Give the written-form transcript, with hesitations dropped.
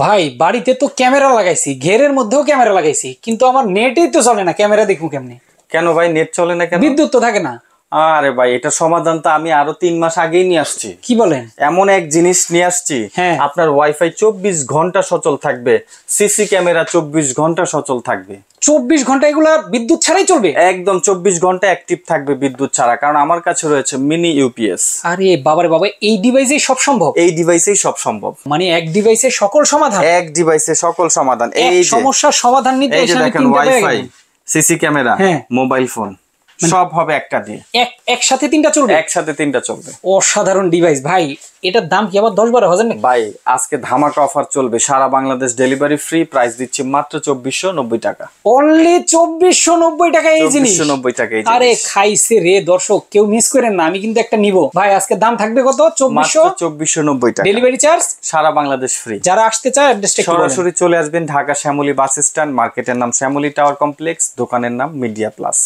ভাই বাড়িতে তো ক্যামেরা লাগাইছি, ঘেরের মধ্যেও ক্যামেরা লাগাইছি, কিন্তু আমার নেটেই তো চলে না। ক্যামেরা দেখবো কেমনে? কেন ভাই নেট চলে না কেন? বিদ্যুৎ তো থাকে না। আরে ভাই এটা সমাধান তো আমি আরো 3 মাস আগেই নিয়ে আসছি। কি বলেন? এমন এক জিনিস নিয়ে আসছি, হ্যাঁ। আপনার ওয়াইফাই 24 ঘন্টা সচল থাকবে, সিসি ক্যামেরা 24 ঘন্টা সচল থাকবে। 24 ঘন্টা এগুলা বিদ্যুৎ ছাড়াই চলবে? একদম 24 ঘন্টা অ্যাক্টিভ থাকবে বিদ্যুৎ ছাড়া, কারণ আমার কাছে রয়েছে মিনি ইউপিএস। আরে বাবারে বাবা, এই ডিভাইসেই সব সম্ভব? এই ডিভাইসেই সব সম্ভব। মানে এক ডিভাইসে সকল সমাধান? এক ডিভাইসে সকল সমাধান। এক এই যে সমস্যার সমাধান নিতে এই যে এসে আমি দেখেন তিনটা পেয়ে ওয়াইফাই, গেলাম। সিসি ক্যামেরা, হ্যাঁ। মোবাইল ফোন সব হবে একটা দিয়ে। একসাথে তিনটা চলবে? একসাথে 3টা চলবে। অসাধারণ ডিভাইস ভাই। এটার দাম কি আবার 10-12 হাজার নাকি? ভাই আজকে ধামাকা অফার চলবে, সারা বাংলাদেশ ডেলিভারি ফ্রি, প্রাইস দিচ্ছি মাত্র 2490 টাকা। অনলি 2490 টাকা এই জিনিস? 2490 টাকা এই আরে জিনিস। খাইছে রে দর্শক, কেউ মিস করেন না, আমি কিন্তু একটা নিব ভাই। আজকে দাম থাকবে কত? মাত্র 2490 টাকা। ডেলিভারি চার্জ সারা বাংলাদেশ ফ্রি। যারা আসতে চায় অ্যাড্রেসটা একটু বলেন। সরাসরি চলে আসবেন ঢাকা শ্যামলী বাস স্ট্যান্ড, মার্কেটের নাম শ্যামলী টাওয়ার কমপ্লেক্স, দোকানের নাম মিডিয়া প্লাস।